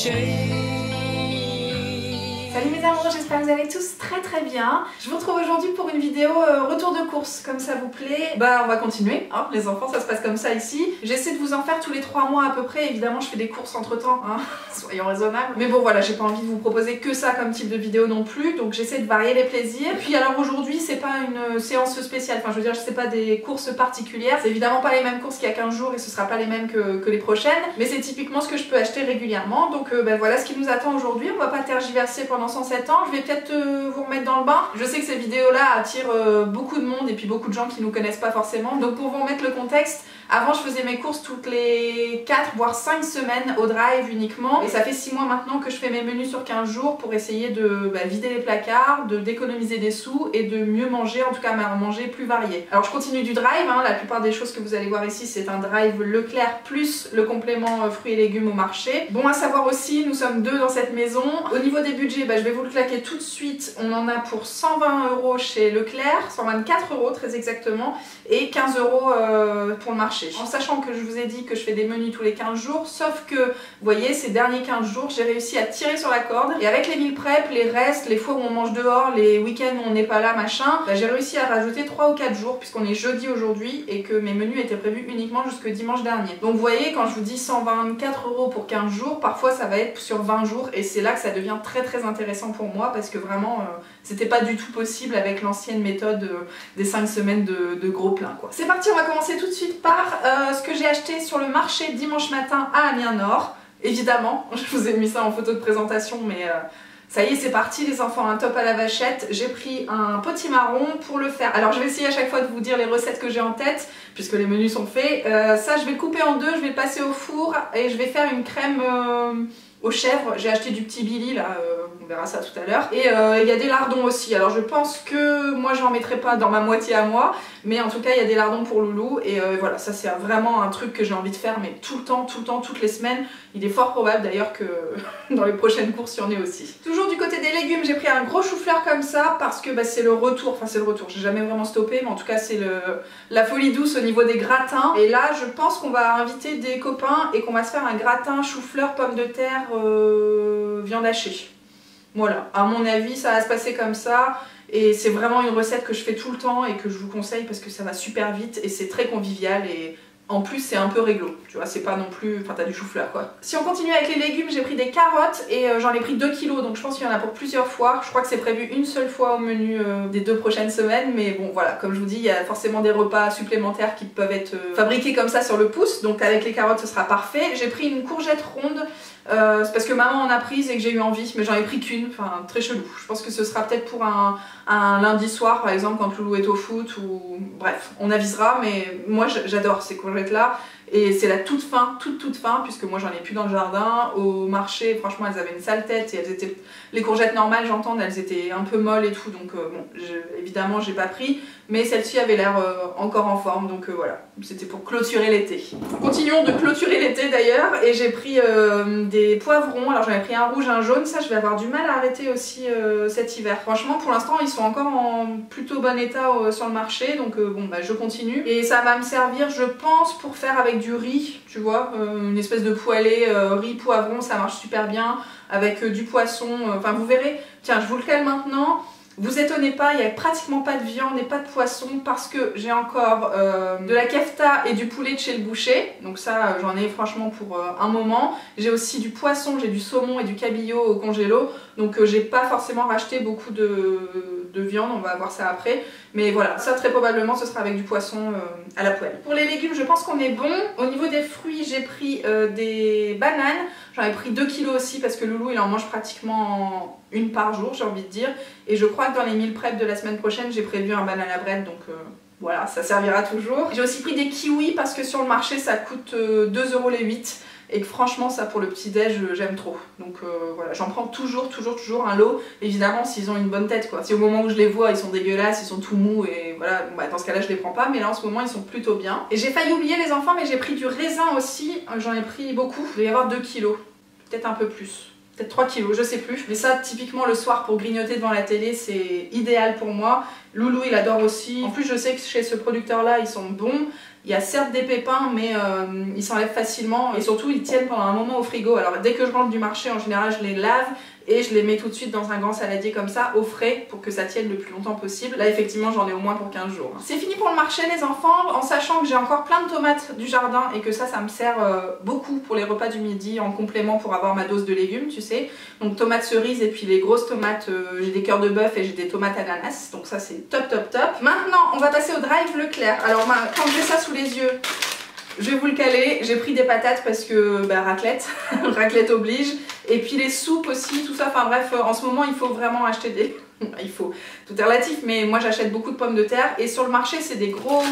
Salut mes amours, j'espère que vous allez tous très bien. Je vous retrouve aujourd'hui pour une vidéo retour de course, comme ça vous plaît. Bah on va continuer, hein, les enfants, ça se passe comme ça ici. J'essaie de vous en faire tous les 3 mois à peu près, évidemment je fais des courses entre temps, hein. Soyons raisonnables. Mais bon voilà, j'ai pas envie de vous proposer que ça comme type de vidéo non plus, donc j'essaie de varier les plaisirs. Puis alors aujourd'hui c'est pas une séance spéciale, enfin je veux dire c'est pas des courses particulières, c'est évidemment pas les mêmes courses qu'il y a 15 jours et ce sera pas les mêmes que les prochaines, mais c'est typiquement ce que je peux acheter régulièrement. Donc ben voilà ce qui nous attend aujourd'hui, on va pas tergiverser pendant 107 ans, je vais peut-être vous remettre dans le bain. Je sais que ces vidéos là attirent beaucoup de monde et puis beaucoup de gens qui nous connaissent pas forcément, donc pour vous remettre le contexte, avant je faisais mes courses toutes les 4 voire 5 semaines au drive uniquement, et ça fait 6 mois maintenant que je fais mes menus sur 15 jours pour essayer de vider les placards, d'économiser des sous et de mieux manger, en tout cas manger plus varié. Alors je continue du drive, hein, la plupart des choses que vous allez voir ici c'est un drive Leclerc plus le complément fruits et légumes au marché. Bon à savoir aussi, nous sommes 2 dans cette maison. Au niveau des budgets, je vais vous le claquer tout de suite, on en a pour 120 € chez Leclerc, 124 € très exactement, et 15 € pour le marché. En sachant que je vous ai dit que je fais des menus tous les 15 jours, sauf que, vous voyez, ces derniers 15 jours, j'ai réussi à tirer sur la corde, et avec les meal prep, les restes, les fois où on mange dehors, les week-ends où on n'est pas là, machin, j'ai réussi à rajouter 3 ou 4 jours, puisqu'on est jeudi aujourd'hui, et que mes menus étaient prévus uniquement jusque dimanche dernier. Donc vous voyez, quand je vous dis 124 € pour 15 jours, parfois ça va être sur 20 jours, et c'est là que ça devient très intéressant pour moi, parce que vraiment, c'était pas du tout possible avec l'ancienne méthode des 5 semaines de gros plein, quoi. C'est parti, on va commencer tout de suite par ce que j'ai acheté sur le marché dimanche matin à Amiens Nord. Évidemment, je vous ai mis ça en photo de présentation, mais ça y est, c'est parti les enfants, un top à la vachette. J'ai pris un potimarron pour le faire. Alors je vais essayer à chaque fois de vous dire les recettes que j'ai en tête, puisque les menus sont faits. Ça, je vais le couper en deux, je vais le passer au four et je vais faire une crème aux chèvres. J'ai acheté du petit Billy là, on verra ça tout à l'heure. Et il y a des lardons aussi. Alors je pense que moi j'en mettrai pas dans ma moitié à moi, mais en tout cas il y a des lardons pour Loulou. Et voilà, ça c'est vraiment un truc que j'ai envie de faire, mais tout le temps, toutes les semaines. Il est fort probable d'ailleurs que dans les prochaines courses il y en ait aussi. Toujours du côté des légumes, j'ai pris un gros chou-fleur comme ça parce que c'est le retour, enfin c'est le retour, j'ai jamais vraiment stoppé, mais en tout cas c'est la folie douce au niveau des gratins. Et là je pense qu'on va inviter des copains et qu'on va se faire un gratin chou-fleur, pommes de terre, viande hachée. Voilà, à mon avis ça va se passer comme ça. Et c'est vraiment une recette que je fais tout le temps et que je vous conseille parce que ça va super vite et c'est très convivial et en plus c'est un peu réglo, tu vois, c'est pas non plus... Enfin t'as du chou-fleur quoi. Si on continue avec les légumes, j'ai pris des carottes et j'en ai pris 2 kilos, donc je pense qu'il y en a pour plusieurs fois. Je crois que c'est prévu une seule fois au menu des 2 prochaines semaines, mais bon voilà, comme je vous dis, il y a forcément des repas supplémentaires qui peuvent être fabriqués comme ça sur le pouce, donc avec les carottes ce sera parfait. J'ai pris une courgette ronde, c'est parce que maman en a prise et que j'ai eu envie, mais j'en ai pris qu'une, enfin très chelou. Je pense que ce sera peut-être pour un lundi soir par exemple quand Loulou est au foot ou bref, on avisera, mais moi j'adore ces courgettes là. Et c'est la toute fin, toute fin, puisque moi j'en ai plus dans le jardin. Au marché, franchement, elles avaient une sale tête et elles étaient... Les courgettes normales, j'entends, elles étaient un peu molles et tout, donc bon, évidemment j'ai pas pris. Mais celle-ci avait l'air encore en forme, donc voilà, c'était pour clôturer l'été. Continuons de clôturer l'été d'ailleurs, et j'ai pris des poivrons. Alors j'en ai pris un rouge, un jaune, ça je vais avoir du mal à arrêter aussi cet hiver. Franchement, pour l'instant, ils sont encore en plutôt bon état sur le marché, donc bon, je continue. Et ça va me servir, je pense, pour faire avec du riz, tu vois, une espèce de poêlée, riz, poivron, ça marche super bien, avec du poisson, enfin vous verrez, tiens je vous le cale maintenant, vous étonnez pas, il n'y a pratiquement pas de viande et pas de poisson parce que j'ai encore de la kefta et du poulet de chez le boucher, donc ça j'en ai franchement pour un moment. J'ai aussi du poisson, j'ai du saumon et du cabillaud au congélo, donc j'ai pas forcément racheté beaucoup de viande, on va voir ça après, mais voilà, ça très probablement ce sera avec du poisson à la poêle. Pour les légumes je pense qu'on est bon. Au niveau des fruits j'ai pris des bananes, j'en ai pris 2 kilos aussi parce que Loulou il en mange pratiquement une par jour j'ai envie de dire, et je crois que dans les meal prep de la semaine prochaine j'ai prévu un banana bread, donc voilà, ça servira toujours. J'ai aussi pris des kiwis parce que sur le marché ça coûte 2 € les 8. Et que franchement ça pour le petit déj j'aime trop, donc voilà, j'en prends toujours un lot, évidemment s'ils ont une bonne tête quoi. Si au moment où je les vois ils sont dégueulasses, ils sont tout mous et voilà, bon, dans ce cas là je les prends pas, mais là en ce moment ils sont plutôt bien. Et j'ai failli oublier les enfants, mais j'ai pris du raisin aussi, j'en ai pris beaucoup, il doit y avoir 2 kilos, peut-être un peu plus. Peut-être 3 kilos, je sais plus. Mais ça, typiquement le soir pour grignoter devant la télé, c'est idéal pour moi. Loulou, il adore aussi. En plus, je sais que chez ce producteur-là, ils sont bons. Il y a certes des pépins, mais ils s'enlèvent facilement et surtout ils tiennent pendant un moment au frigo. Alors dès que je rentre du marché, en général, je les lave et je les mets tout de suite dans un grand saladier comme ça, au frais, pour que ça tienne le plus longtemps possible. Là, effectivement, j'en ai au moins pour 15 jours. C'est fini pour le marché, les enfants, en sachant que j'ai encore plein de tomates du jardin et que ça me sert beaucoup pour les repas du midi en complément pour avoir ma dose de légumes, tu sais. Donc tomates cerises et puis les grosses tomates, j'ai des cœurs de bœuf et j'ai des tomates ananas. Donc ça, c'est top, top, top. Maintenant, on va passer au drive Leclerc. Alors, quand j'ai ça sous les yeux, je vais vous le caler, j'ai pris des patates parce que raclette, raclette oblige, et puis les soupes aussi, tout ça, enfin bref, en ce moment il faut vraiment acheter des... il faut, tout est relatif, mais moi j'achète beaucoup de pommes de terre, et sur le marché c'est des gros...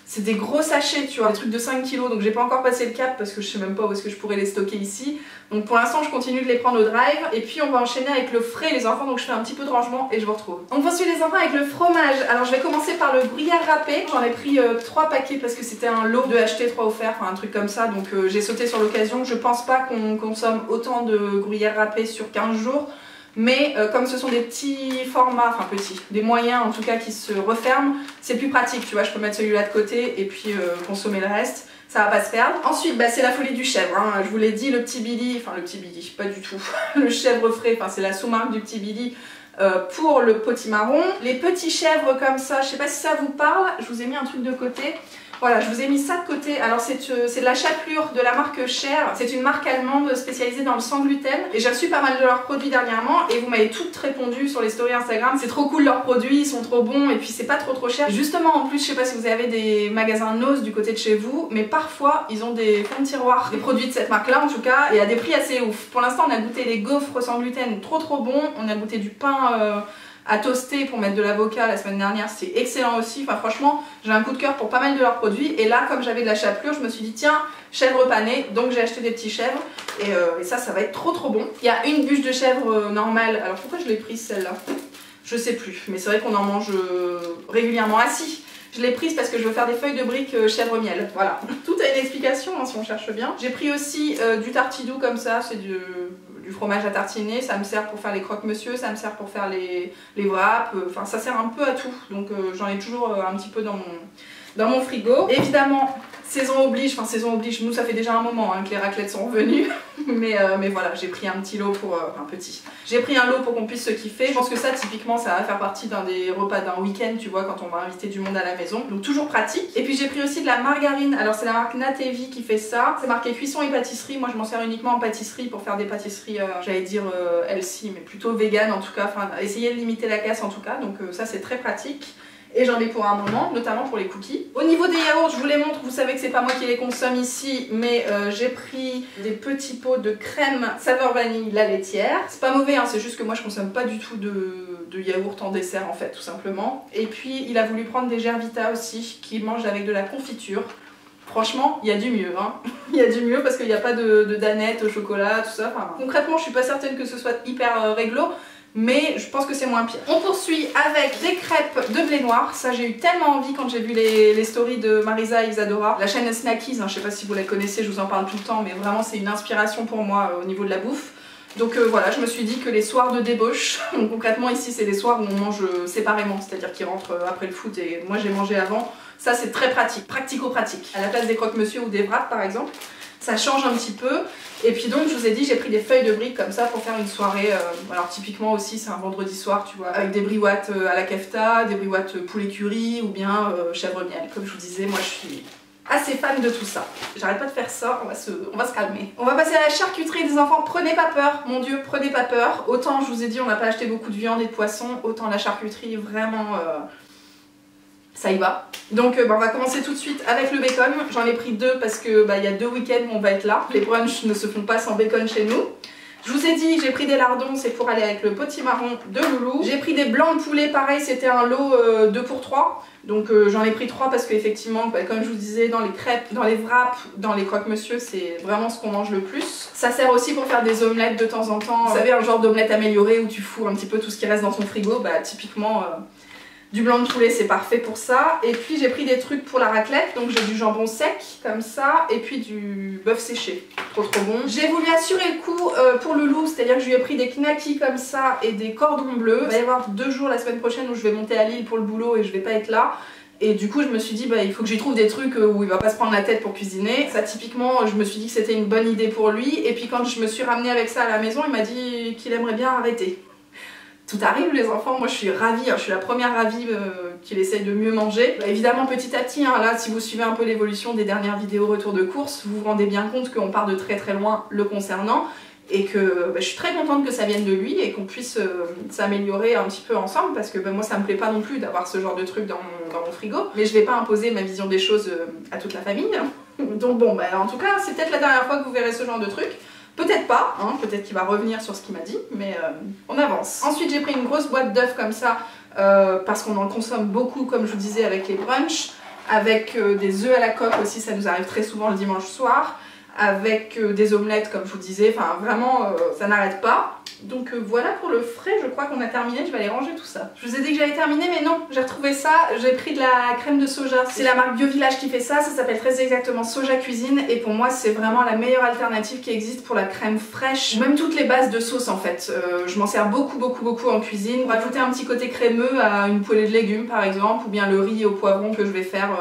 C'est des gros sachets, tu vois, des trucs de 5 kg, donc j'ai pas encore passé le cap parce que je sais même pas où est-ce que je pourrais les stocker ici. Donc pour l'instant je continue de les prendre au drive et puis on va enchaîner avec le frais les enfants, donc je fais un petit peu de rangement et je vous retrouve. On poursuit les enfants avec le fromage. Alors je vais commencer par le gruyère râpé. J'en ai pris 3 paquets parce que c'était un lot de acheter 3 offerts, enfin un truc comme ça, donc j'ai sauté sur l'occasion. Je pense pas qu'on consomme autant de gruyère râpé sur 15 jours. Mais comme ce sont des petits formats, enfin petits, des moyens en tout cas qui se referment, c'est plus pratique, tu vois, je peux mettre celui-là de côté et puis consommer le reste, ça va pas se perdre. Ensuite, c'est la folie du chèvre, hein. Je vous l'ai dit, le petit Billy, enfin le petit Billy, pas du tout, le chèvre frais, enfin c'est la sous-marque du petit Billy pour le potimarron. Les petits chèvres comme ça, je sais pas si ça vous parle, je vous ai mis un truc de côté. Voilà, je vous ai mis ça de côté. Alors c'est de la chapelure de la marque Cher. C'est une marque allemande spécialisée dans le sans gluten. Et j'ai reçu pas mal de leurs produits dernièrement et vous m'avez toutes répondu sur les stories Instagram. C'est trop cool leurs produits, ils sont trop bons et puis c'est pas trop cher. Justement en plus, je sais pas si vous avez des magasins Nose du côté de chez vous, mais parfois ils ont des fonds de tiroir, des produits de cette marque là en tout cas, et à des prix assez ouf. Pour l'instant on a goûté les gaufres sans gluten, trop bons. On a goûté du pain... à toaster pour mettre de l'avocat la semaine dernière, c'est excellent aussi. Enfin franchement, j'ai un coup de cœur pour pas mal de leurs produits. Et là, comme j'avais de la chapelure, je me suis dit tiens, chèvre panée, donc j'ai acheté des petits chèvres. Et ça va être trop bon. Il y a une bûche de chèvre normale. Alors pourquoi je l'ai prise celle-là? Je sais plus, mais c'est vrai qu'on en mange régulièrement. Ah si, je l'ai prise parce que je veux faire des feuilles de briques chèvre miel. Voilà, tout a une explication hein, si on cherche bien. J'ai pris aussi du tartidou comme ça, c'est du fromage à tartiner, ça me sert pour faire les croque-monsieur, ça me sert pour faire les wraps, enfin ça sert un peu à tout, donc j'en ai toujours un petit peu dans mon frigo. Évidemment, saison oblige, nous ça fait déjà un moment hein, que les raclettes sont revenues, mais voilà, j'ai pris un petit lot pour, j'ai pris un lot pour qu'on puisse se kiffer. Je pense que ça typiquement ça va faire partie d'un des repas d'un week-end, tu vois, quand on va inviter du monde à la maison, donc toujours pratique. Et puis j'ai pris aussi de la margarine, alors c'est la marque Natevi qui fait ça, c'est marqué cuisson et pâtisserie, moi je m'en sers uniquement en pâtisserie pour faire des pâtisseries, j'allais dire healthy, mais plutôt vegan en tout cas, enfin essayer de limiter la casse en tout cas, donc ça c'est très pratique. Et j'en ai pour un moment, notamment pour les cookies. Au niveau des yaourts, je vous les montre, vous savez que c'est pas moi qui les consomme ici, mais j'ai pris des petits pots de crème saveur vanille la laitière. C'est pas mauvais, hein, c'est juste que moi je consomme pas du tout de yaourt en dessert en fait, tout simplement. Et puis il a voulu prendre des Gervita aussi, qu'il mange avec de la confiture. Franchement, il y a du mieux, hein. Il y a du mieux parce qu'il n'y a pas de danettes au chocolat, tout ça. Enfin, concrètement, je suis pas certaine que ce soit hyper réglo, mais je pense que c'est moins pire. On poursuit avec des crêpes de blé noir. Ça, j'ai eu tellement envie quand j'ai vu les stories de Marisa et Isadora. La chaîne Snackies, hein, je sais pas si vous la connaissez, je vous en parle tout le temps, mais vraiment c'est une inspiration pour moi au niveau de la bouffe. Donc voilà, je me suis dit que les soirs de débauche, donc concrètement ici c'est les soirs où on mange séparément, c'est-à-dire qu'ils rentrent après le foot et moi j'ai mangé avant. Ça c'est très pratique, pratico-pratique. À la place des croque-monsieur ou des wraps par exemple, ça change un petit peu. Et puis donc je vous ai dit, j'ai pris des feuilles de briques comme ça pour faire une soirée. Alors typiquement aussi c'est un vendredi soir, tu vois, avec des briouattes à la kefta, des briouattes poulet curry ou bien chèvre miel. Comme je vous disais, moi je suis assez fan de tout ça. J'arrête pas de faire ça, on va se calmer. On va passer à la charcuterie des enfants. Prenez pas peur, mon dieu, prenez pas peur. Autant je vous ai dit on n'a pas acheté beaucoup de viande et de poisson, autant la charcuterie vraiment ça y va. Donc on va commencer tout de suite avec le bacon. J'en ai pris 2 parce que il y a 2 week-ends où on va être là. Les brunchs ne se font pas sans bacon chez nous. Je vous ai dit, j'ai pris des lardons, c'est pour aller avec le potimarron de Loulou. J'ai pris des blancs de poulet, pareil, c'était un lot 2 pour 3. Donc j'en ai pris 3 parce qu'effectivement, comme je vous disais, dans les crêpes, dans les wraps, dans les croque-monsieur, c'est vraiment ce qu'on mange le plus. Ça sert aussi pour faire des omelettes de temps en temps. Vous savez, un genre d'omelette améliorée où tu fous un petit peu tout ce qui reste dans ton frigo. Typiquement, du blanc de poulet, c'est parfait pour ça. Et puis j'ai pris des trucs pour la raclette. Donc j'ai du jambon sec, comme ça, et puis du bœuf séché. Trop bon. J'ai voulu assurer le coup pour le loup, c'est-à-dire que je lui ai pris des knackis comme ça et des cordons bleus. Il va y avoir 2 jours la semaine prochaine où je vais monter à Lille pour le boulot et je vais pas être là. Et du coup je me suis dit bah il faut que je lui trouve des trucs où il va pas se prendre la tête pour cuisiner. Ça typiquement je me suis dit que c'était une bonne idée pour lui, et puis quand je me suis ramenée avec ça à la maison il m'a dit qu'il aimerait bien arrêter. Tout arrive les enfants, moi je suis ravie, je suis la première ravie qu'il essaye de mieux manger. Bah, évidemment petit à petit, là si vous suivez un peu l'évolution des dernières vidéos retour de course, vous vous rendez bien compte qu'on part de très très loin le concernant, et que je suis très contente que ça vienne de lui et qu'on puisse s'améliorer un petit peu ensemble, parce que moi ça me plaît pas non plus d'avoir ce genre de truc dans mon frigo, mais je vais pas imposer ma vision des choses à toute la famille. Donc bon, en tout cas c'est peut-être la dernière fois que vous verrez ce genre de truc. Peut-être pas, peut-être qu'il va revenir sur ce qu'il m'a dit, mais on avance. Ensuite j'ai pris une grosse boîte d'œufs comme ça, parce qu'on en consomme beaucoup comme je vous disais avec les brunchs, avec des œufs à la coque aussi, ça nous arrive très souvent le dimanche soir, avec des omelettes comme je vous disais, enfin vraiment ça n'arrête pas. Donc voilà pour le frais, je crois qu'on a terminé, je vais aller ranger tout ça. Je vous ai dit que j'allais terminer mais non, j'ai retrouvé ça, j'ai pris de la crème de soja. C'est la marque Bio Village qui fait ça, ça s'appelle très exactement Soja Cuisine, et pour moi c'est vraiment la meilleure alternative qui existe pour la crème fraîche. Même toutes les bases de sauce en fait, je m'en sers beaucoup en cuisine. Pour rajouter un petit côté crémeux à une poêlée de légumes par exemple, ou bien le riz au poivron que je vais faire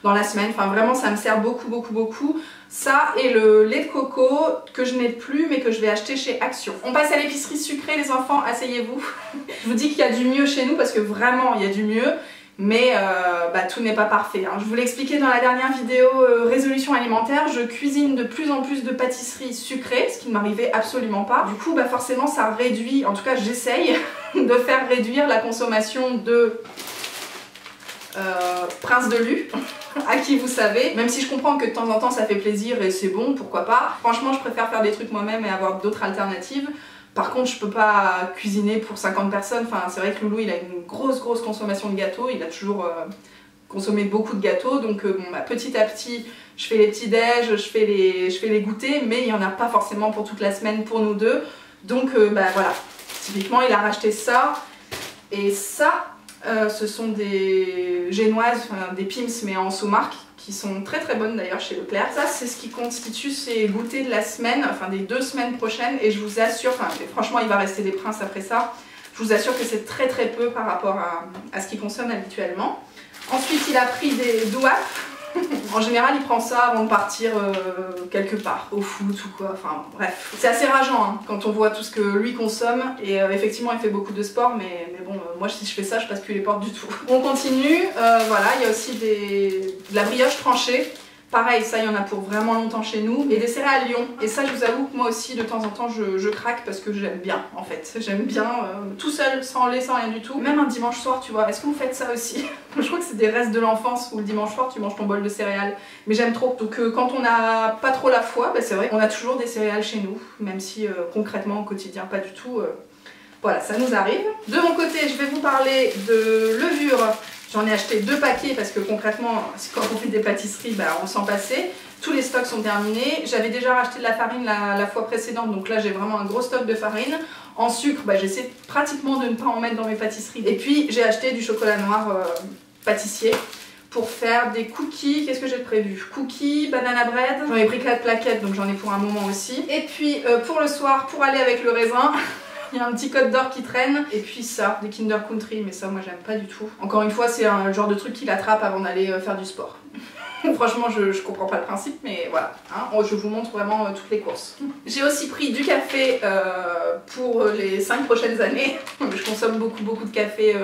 dans la semaine, enfin vraiment ça me sert beaucoup. Ça et le lait de coco que je n'ai plus mais que je vais acheter chez Action. On passe à l'épicerie sucrée les enfants, asseyez-vous. Je vous dis qu'il y a du mieux chez nous parce que vraiment il y a du mieux, mais tout n'est pas parfait. Je vous l'ai expliqué dans la dernière vidéo résolution alimentaire, je cuisine de plus en plus de pâtisseries sucrées, ce qui ne m'arrivait absolument pas. Du coup forcément ça réduit, en tout cas j'essaye de faire réduire la consommation de Prince de Lu, à qui vous savez, même si je comprends que de temps en temps ça fait plaisir et c'est bon, pourquoi pas. Franchement je préfère faire des trucs moi-même et avoir d'autres alternatives. Par contre je peux pas cuisiner pour 50 personnes, enfin c'est vrai que Loulou il a une grosse consommation de gâteaux, il a toujours consommé beaucoup de gâteaux, donc petit à petit je fais les petits déj, je fais les goûters, mais il y en a pas forcément pour toute la semaine pour nous deux. Donc voilà, typiquement il a racheté ça et ça. Ce sont des génoises, des Pim's mais en sous-marque, qui sont très bonnes d'ailleurs chez Leclerc. Ça c'est ce qui constitue ces goûters de la semaine, enfin des 2 semaines prochaines, et je vous assure, franchement il va rester des princes après ça, je vous assure que c'est très peu par rapport à ce qu'il consomme habituellement. Ensuite il a pris des douaps. En général il prend ça avant de partir quelque part, au foot ou quoi, enfin bref. C'est assez rageant quand on voit tout ce que lui consomme, et effectivement il fait beaucoup de sport, mais bon moi si je fais ça je passe plus les portes du tout. On continue, voilà, il y a aussi de la brioche tranchée. Pareil, ça il y en a pour vraiment longtemps chez nous, et des céréales Lion. Et ça je vous avoue que moi aussi de temps en temps je craque parce que j'aime bien en fait. J'aime bien tout seul, sans lait, sans rien du tout. Même un dimanche soir tu vois, est-ce que vous faites ça aussi? Je crois que c'est des restes de l'enfance où le dimanche soir tu manges ton bol de céréales. Mais j'aime trop. Donc quand on n'a pas trop la foi, c'est vrai, on a toujours des céréales chez nous. Même si concrètement au quotidien pas du tout. Voilà, ça nous arrive. De mon côté je vais vous parler de levure. J'en ai acheté 2 paquets parce que concrètement, quand on fait des pâtisseries, on s'en passait. Tous les stocks sont terminés. J'avais déjà racheté de la farine la fois précédente, donc là j'ai vraiment un gros stock de farine. En sucre, j'essaie pratiquement de ne pas en mettre dans mes pâtisseries. Et puis j'ai acheté du chocolat noir pâtissier pour faire des cookies. Qu'est-ce que j'ai prévu? Cookies, banana bread. J'en ai pris 4 plaquettes, donc j'en ai pour un moment aussi. Et puis pour le soir, pour aller avec le raisin, il y a un petit Côte d'Or qui traîne, et puis ça, des Kinder Country, mais ça moi j'aime pas du tout. Encore une fois c'est le genre de truc qu'il attrape avant d'aller faire du sport. Franchement je comprends pas le principe, mais voilà, je vous montre vraiment toutes les courses. J'ai aussi pris du café pour les 5 prochaines années. Je consomme beaucoup de café.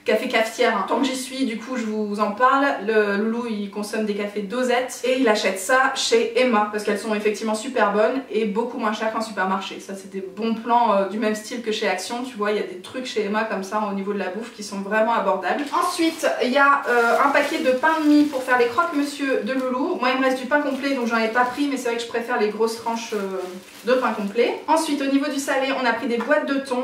Café cafetière, tant que j'y suis, du coup je vous en parle. Le Loulou il consomme des cafés dosettes et il achète ça chez Emma parce qu'elles sont effectivement super bonnes et beaucoup moins chères qu'en supermarché. Ça c'est des bons plans du même style que chez Action, tu vois, il y a des trucs chez Emma comme ça au niveau de la bouffe qui sont vraiment abordables. Ensuite il y a un paquet de pain de mie pour faire les croque-monsieur de Loulou. Moi il me reste du pain complet donc j'en ai pas pris, mais c'est vrai que je préfère les grosses tranches de pain complet. Ensuite au niveau du salé on a pris des boîtes de thon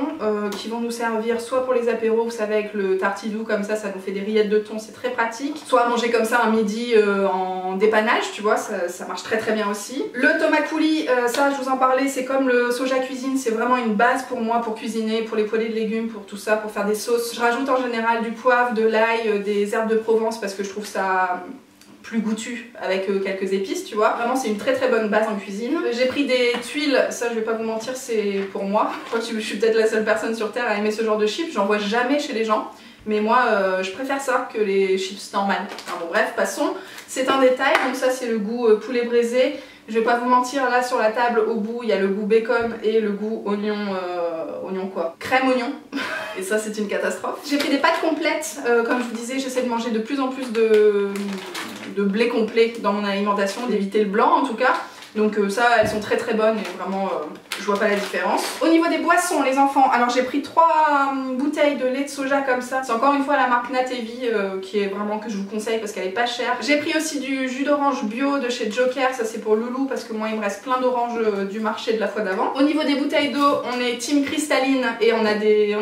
qui vont nous servir soit pour les apéros, vous savez, avec le tartidou comme ça nous fait des rillettes de thon, c'est très pratique. Soit à manger comme ça un midi en dépannage, tu vois, ça marche très bien aussi. Le tomacoulis, ça je vous en parlais, c'est comme le soja cuisine, c'est vraiment une base pour moi pour cuisiner, pour les poêlées de légumes, pour tout ça, pour faire des sauces. Je rajoute en général du poivre, de l'ail, des herbes de Provence parce que je trouve ça plus goûtu avec quelques épices, tu vois. Vraiment c'est une très bonne base en cuisine. J'ai pris des tuiles, ça je vais pas vous mentir, c'est pour moi. Je crois que je suis peut-être la seule personne sur terre à aimer ce genre de chips, j'en vois jamais chez les gens. Mais moi, je préfère ça que les chips normales. Enfin bon, bref, passons. C'est un détail, donc ça c'est le goût poulet braisé. Je vais pas vous mentir, là sur la table, au bout, il y a le goût bacon et le goût oignon... oignon quoi? Crème oignon. Et ça c'est une catastrophe. J'ai pris des pâtes complètes. Comme je vous disais, j'essaie de manger de plus en plus de blé complet dans mon alimentation, d'éviter le blanc en tout cas. Donc ça, elles sont très très bonnes et vraiment je vois pas la différence. Au niveau des boissons, les enfants, alors j'ai pris 3 bouteilles de lait de soja comme ça. C'est encore une fois la marque Natevi qui est vraiment que je vous conseille parce qu'elle est pas chère. J'ai pris aussi du jus d'orange bio de chez Joker, ça c'est pour Loulou parce que moi il me reste plein d'oranges du marché de la fois d'avant. Au niveau des bouteilles d'eau, on est team cristalline et on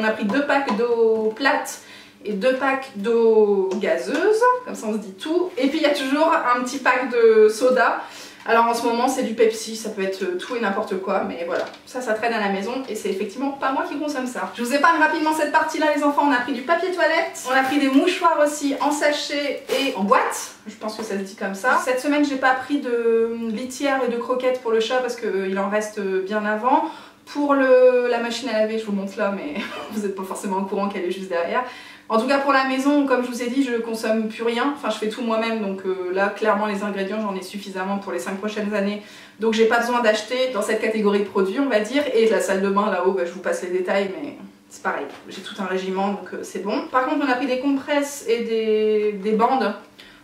a pris 2 packs d'eau plate et 2 packs d'eau gazeuse, comme ça on se dit tout. Et puis il y a toujours un petit pack de soda. Alors en ce moment c'est du Pepsi, ça peut être tout et n'importe quoi, mais voilà, ça traîne à la maison et c'est effectivement pas moi qui consomme ça. Je vous épargne rapidement cette partie là les enfants, on a pris du papier toilette, on a pris des mouchoirs aussi en sachet et en boîte, je pense que ça se dit comme ça. Cette semaine j'ai pas pris de litière et de croquettes pour le chat parce qu'il en reste bien avant. Pour la machine à laver, je vous montre là mais vous n'êtes pas forcément au courant qu'elle est juste derrière. En tout cas pour la maison, comme je vous ai dit, je consomme plus rien, enfin je fais tout moi-même donc là clairement les ingrédients j'en ai suffisamment pour les 5 prochaines années donc j'ai pas besoin d'acheter dans cette catégorie de produits on va dire. Et la salle de bain là-haut, je vous passe les détails mais c'est pareil, j'ai tout un régiment donc c'est bon. Par contre on a pris des compresses et des bandes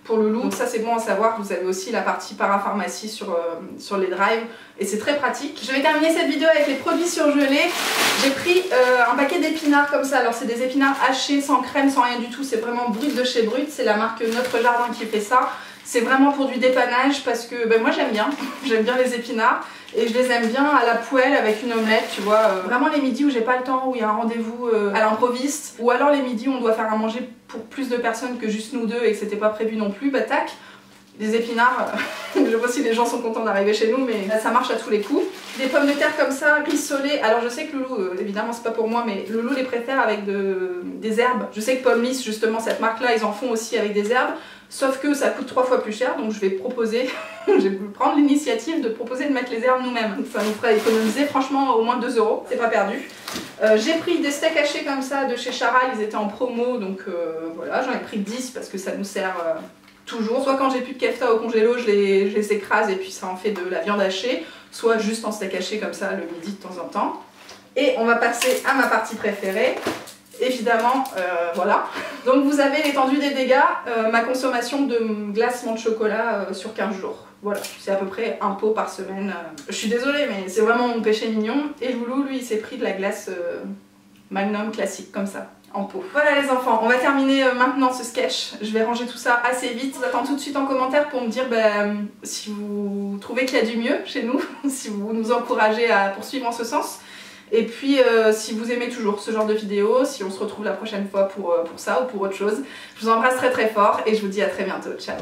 pour Loulou, donc ça c'est bon à savoir. Vous avez aussi la partie parapharmacie sur les drives et c'est très pratique. Je vais terminer cette vidéo avec les produits surgelés. J'ai pris un paquet d'épinards comme ça, alors c'est des épinards hachés sans crème, sans rien du tout, c'est vraiment brut de chez Brut, c'est la marque Notre Jardin qui fait ça. C'est vraiment pour du dépannage parce que moi j'aime bien les épinards et je les aime bien à la poêle avec une omelette, tu vois. Vraiment les midis où j'ai pas le temps, où il y a un rendez-vous à l'improviste, ou alors les midis où on doit faire à manger pour plus de personnes que juste nous deux et que c'était pas prévu non plus, tac. Les épinards, je vois si les gens sont contents d'arriver chez nous, mais là, ça marche à tous les coups. Des pommes de terre comme ça, rissolées. Alors je sais que Loulou, évidemment c'est pas pour moi, mais Loulou les préfère avec des herbes. Je sais que Pomme Lisse, justement cette marque là, ils en font aussi avec des herbes. Sauf que ça coûte 3 fois plus cher, donc je vais proposer, je vais prendre l'initiative de proposer de mettre les herbes nous-mêmes. Ça nous fera économiser franchement au moins 2 €, c'est pas perdu. J'ai pris des steaks hachés comme ça de chez Charal, ils étaient en promo, donc voilà, j'en ai pris 10 parce que ça nous sert toujours. Soit quand j'ai plus de kefta au congélo, je les écrase et puis ça en fait de la viande hachée, soit juste en steak haché comme ça le midi de temps en temps. Et on va passer à ma partie préférée. Évidemment, voilà. Donc vous avez l'étendue des dégâts, ma consommation de glace menthe chocolat sur 15 jours. Voilà, c'est à peu près un pot par semaine. Je suis désolée, mais c'est vraiment mon péché mignon. Et Loulou, lui, il s'est pris de la glace Magnum classique, comme ça, en pot. Voilà les enfants, on va terminer maintenant ce sketch. Je vais ranger tout ça assez vite. Je vous attends tout de suite en commentaire pour me dire si vous trouvez qu'il y a du mieux chez nous, si vous nous encouragez à poursuivre en ce sens. Et puis si vous aimez toujours ce genre de vidéos, si on se retrouve la prochaine fois pour ça ou pour autre chose. Je vous embrasse très très fort et je vous dis à très bientôt. Ciao.